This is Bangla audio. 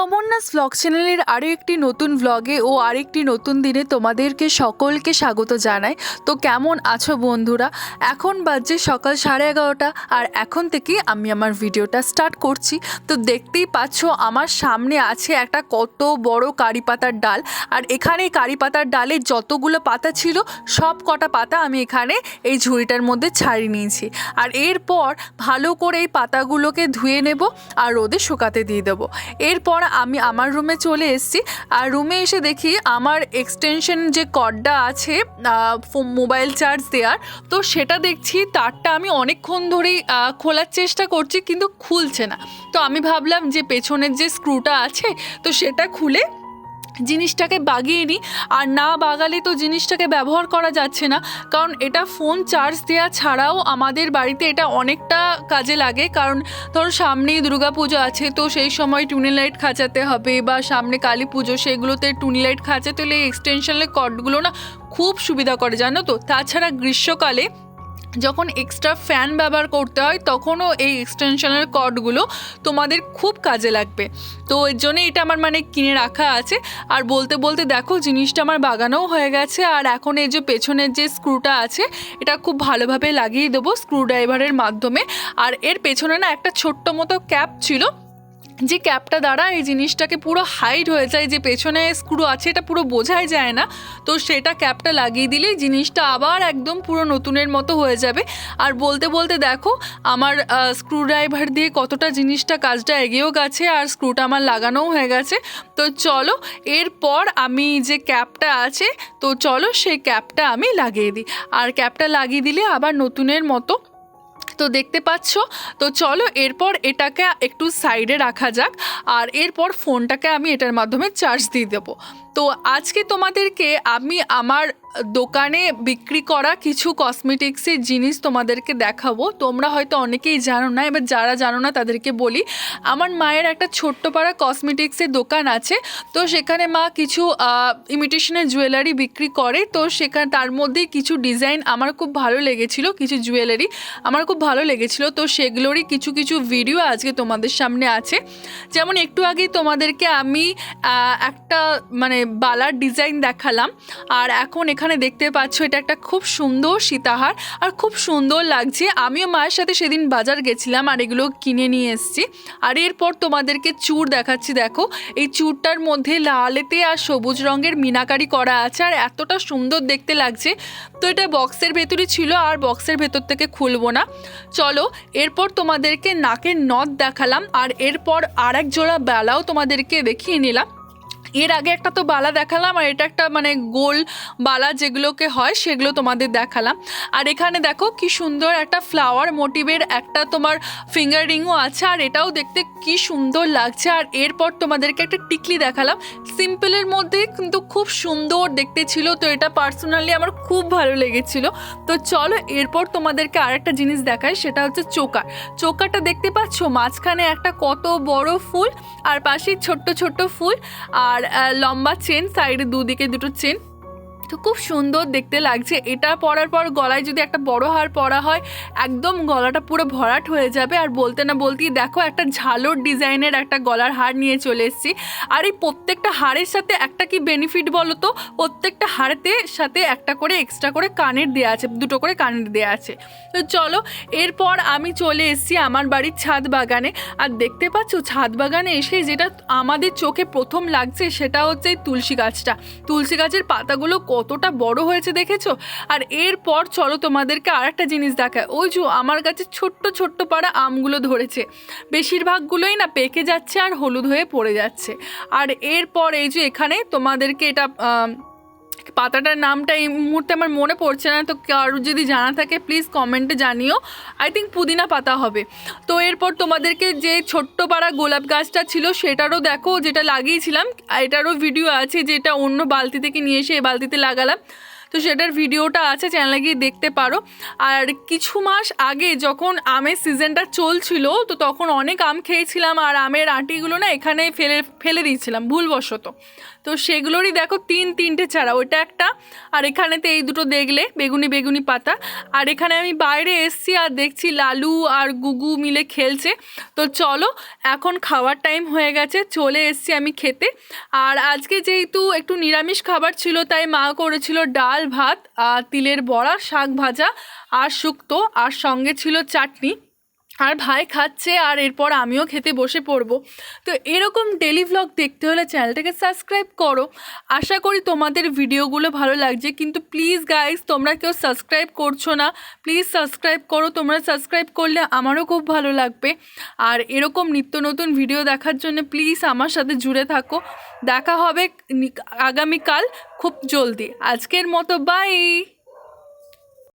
অমরনাথ ব্লগ চ্যানেলের আরও একটি নতুন ব্লগে ও আরেকটি নতুন দিনে তোমাদেরকে সকলকে স্বাগত জানাই। তো কেমন আছো বন্ধুরা? এখন বাজে সকাল 11:30 আর এখন থেকে আমি আমার ভিডিওটা স্টার্ট করছি। তো দেখতেই পাচ্ছ আমার সামনে আছে একটা কত বড় কারি পাতার ডাল, আর এখানে কারি পাতার ডালে যতগুলো পাতা ছিল সব কটা পাতা আমি এখানে এই ঝুড়িটার মধ্যে ছাড়িয়ে নিয়েছি। আর এরপর ভালো করে এই পাতাগুলোকে ধুয়ে নেব আর রোদে শুকাতে দিয়ে দেবো। এরপর আমি আমার রুমে চলে এসেছি, আর রুমে এসে দেখি আমার এক্সটেনশন যে কর্ডটা আছে মোবাইল চার্জ দেওয়ার, তো সেটা দেখছি তারটা আমি অনেকক্ষণ ধরেই খোলার চেষ্টা করছি কিন্তু খুলছে না। তো আমি ভাবলাম যে পেছনের যে স্ক্রুটা আছে তো সেটা খুলে জিনিসটাকে বাগিয়ে নিই, আর না বাগালে তো জিনিসটাকে ব্যবহার করা যাচ্ছে না। কারণ এটা ফোন চার্জ দেওয়া ছাড়াও আমাদের বাড়িতে এটা অনেকটা কাজে লাগে। কারণ ধরো সামনেই দুর্গাপুজো আছে, তো সেই সময় টুনি লাইট খাঁচাতে হবে, বা সামনে কালী পুজো, সেগুলোতে টুনি লাইট খাঁচাতে হলে এই এক্সটেনশনের কর্ডগুলো না খুব সুবিধা করে, জানো তো। তাছাড়া গ্রীষ্মকালে যখন এক্সট্রা ফ্যান ব্যবহার করতে হয় তখনও এই এক্সটেনশনের কর্ডগুলো তোমাদের খুব কাজে লাগবে। তো এর জন্যই এটা আমার কিনে রাখা আছে। আর বলতে বলতে দেখো জিনিসটা আমার বাগানোও হয়ে গেছে। আর এখন এই যে পেছনের যে স্ক্রুটা আছে এটা খুব ভালোভাবে লাগিয়ে দেবো স্ক্রুড্রাইভারের মাধ্যমে। আর এর পেছনে না একটা ছোট্ট মতো ক্যাপ ছিল, যে ক্যাপটা দ্বারা এই জিনিসটাকে পুরো হাইড হয়ে যায়, যে পেছনে স্ক্রু আছে এটা পুরো বোঝাই যায় না। তো সেটা ক্যাপটা লাগিয়ে দিলেই জিনিসটা আবার একদম পুরো নতুনের মতো হয়ে যাবে। আর বলতে বলতে দেখো আমার স্ক্রুড্রাইভার দিয়ে কতটা জিনিসটা কাজটা এগিয়েও গেছে, আর স্ক্রুটা আমার লাগানোও হয়ে গেছে। তো চলো এরপর আমি যে ক্যাপটা আছে, তো চলো সেই ক্যাপটা আমি লাগিয়ে দিই। আর ক্যাপটা লাগিয়ে দিলে আবার নতুনের মতো তো দেখতে পাচ্ছ। তো চলো এরপর এটাকে একটু সাইডে রাখা যাক, আর এরপর ফোনটাকে আমি এটার মাধ্যমে চার্জ দিয়ে দেবো। তো আজকে তোমাদেরকে আমি আমার দোকানে বিক্রি করা কিছু কসমেটিক্সের জিনিস তোমাদেরকে দেখাবো। তোমরা হয়তো অনেকেই জানো না, এবার যারা জানো না তাদেরকে বলি। আমার মায়ের একটা ছোট্ট পাড়া কসমেটিক্সের দোকান আছে, তো সেখানে মা কিছু ইমিটেশনের জুয়েলারি বিক্রি করে। তো সেখানে তার মধ্যেই কিছু ডিজাইন আমার খুব ভালো লেগেছিল, কিছু জুয়েলারি আমার খুব ভালো লেগেছিল। তো সেগুলোরই কিছু কিছু ভিডিও আজকে তোমাদের সামনে আছে। যেমন একটু আগেই তোমাদেরকে আমি একটা বালার ডিজাইন দেখালাম, আর এখন এখানে দেখতে পাচ্ছ এটা একটা খুব সুন্দর সীতাহার, আর খুব সুন্দর লাগছে। আমিও মায়ের সাথে সেদিন বাজার গেছিলাম আর এগুলো কিনে নিয়ে এসেছি। আর এরপর তোমাদেরকে চূড় দেখাচ্ছি। দেখো এই চূড়টার মধ্যে লালেতে আর সবুজ রঙের মিনাকারি করা আছে, আর এতটা সুন্দর দেখতে লাগছে। তো এটা বক্সের ভেতরই ছিল, আর বক্সের ভেতর থেকে খুলবো না। চলো এরপর তোমাদেরকে নাকের নথ দেখালাম, আর এরপর আর এক জোড়া বালাও তোমাদেরকে দেখিয়ে নিলাম। এর আগে একটা তো বালা দেখালাম, আর এটা একটা গোল বালা যেগুলোকে হয় সেগুলো তোমাদের দেখালাম। আর এখানে দেখো কি সুন্দর একটা ফ্লাওয়ার মোটিভের একটা তোমার ফিঙ্গার রিংও আছে, আর এটাও দেখতে কি সুন্দর লাগছে। আর এরপর তোমাদেরকে একটা টিকলি দেখালাম, সিম্পলের মধ্যে কিন্তু খুব সুন্দর দেখতে ছিল। তো এটা পার্সোনালি আমার খুব ভালো লেগেছিল। তো চলো এরপর তোমাদেরকে আর একটা জিনিস দেখাই, সেটা হচ্ছে চোকার। চোকারটা দেখতে পাচ্ছ মাঝখানে একটা কত বড় ফুল, আর পাশে ছোট্ট ছোট্ট ফুল, আর লম্বা চেন, সাইডে দুদিকে দুটো চেন। তো খুব সুন্দর দেখতে লাগছে। এটা পরার পর গলায় যদি একটা বড় হার পরা হয় একদম গলাটা পুরো ভরাট হয়ে যাবে। আর বলতে না বলতেই দেখো একটা ঝালর ডিজাইনের একটা গলার হার নিয়ে চলে এসেছি। আর এই প্রত্যেকটা হারের সাথে একটা কি বেনিফিট বলো তো, প্রত্যেকটা হারেতে সাথে একটা করে এক্সট্রা করে কানের দেওয়া আছে, দুটো করে কানের দেওয়া আছে। তো চলো এরপর আমি চলে এসেছি আমার বাড়ির ছাদ বাগানে। আর দেখতে পাচ্ছ ছাদ বাগানে এসে যেটা আমাদের চোখে প্রথম লাগছে সেটা হচ্ছে এই তুলসী গাছটা। তুলসী গাছের পাতাগুলো কতটা বড় হয়েছে দেখেছো। আর এরপর চলো তোমাদেরকে আর একটা জিনিস দেখায়। ওই যে আমার কাছে ছোট্ট ছোট্ট পাড়া আমগুলো ধরেছে, বেশিরভাগগুলোই না পেকে যাচ্ছে আর হলুদ হয়ে পড়ে যাচ্ছে। আর এরপর এই যে এখানে তোমাদেরকে এটা পাতাটার নামটা এই মুহূর্তে আমার মনে পড়ছে না, তো কারোর যদি জানা থাকে প্লিজ কমেন্টে জানিও। আই থিঙ্ক পুদিনা পাতা হবে। তো এরপর তোমাদেরকে যে ছোট্ট পাড়া গোলাপ গাছটা ছিল সেটারও দেখো, যেটা লাগিয়েছিলাম এটারও ভিডিও আছে, যেটা অন্য বালতি থেকে নিয়ে এসে এই বালতিতে লাগালাম। তো সেটার ভিডিওটা আছে, চ্যানেলে গিয়ে দেখতে পারো। আর কিছু মাস আগে যখন আমের সিজনটা চলছিল, তো তখন অনেক আম খেয়েছিলাম, আর আমের আঁটিগুলো না এখানে ফেলে দিয়েছিলাম ভুলবশত। তো সেগুলোরই দেখো তিনটে চারা, ওইটা একটা, আর এখানেতে এই দুটো দেখলে বেগুনি পাতা। আর এখানে আমি বাইরে এসছি আর দেখছি লালু আর গুগু মিলে খেলছে। তো চলো, এখন খাওয়ার টাইম হয়ে গেছে, চলে এসছি আমি খেতে। আর আজকে যেহেতু একটু নিরামিষ খাবার ছিল, তাই মা করেছিল ডাল ভাত আর তিলের বড়া, শাক ভাজা আর শুক্তো, আর সঙ্গে ছিল চাটনি। আর ভাই খাচ্ছে, আর এরপর আমিও খেতে বসে পড়বো। তো এরকম ডেলি ভ্লগ দেখতে হলে চ্যানেলটাকে সাবস্ক্রাইব করো। আশা করি তোমাদের ভিডিওগুলো ভালো লাগছে, কিন্তু প্লিজ গাইস, তোমরা কেউ সাবস্ক্রাইব করছো না, প্লিজ সাবস্ক্রাইব করো। তোমরা সাবস্ক্রাইব করলে আমারও খুব ভালো লাগবে। আর এরকম নিত্য নতুন ভিডিও দেখার জন্য প্লিজ আমার সাথে জুড়ে থাকো। দেখা হবে আগামীকাল খুব জলদি। আজকের মতো বাই।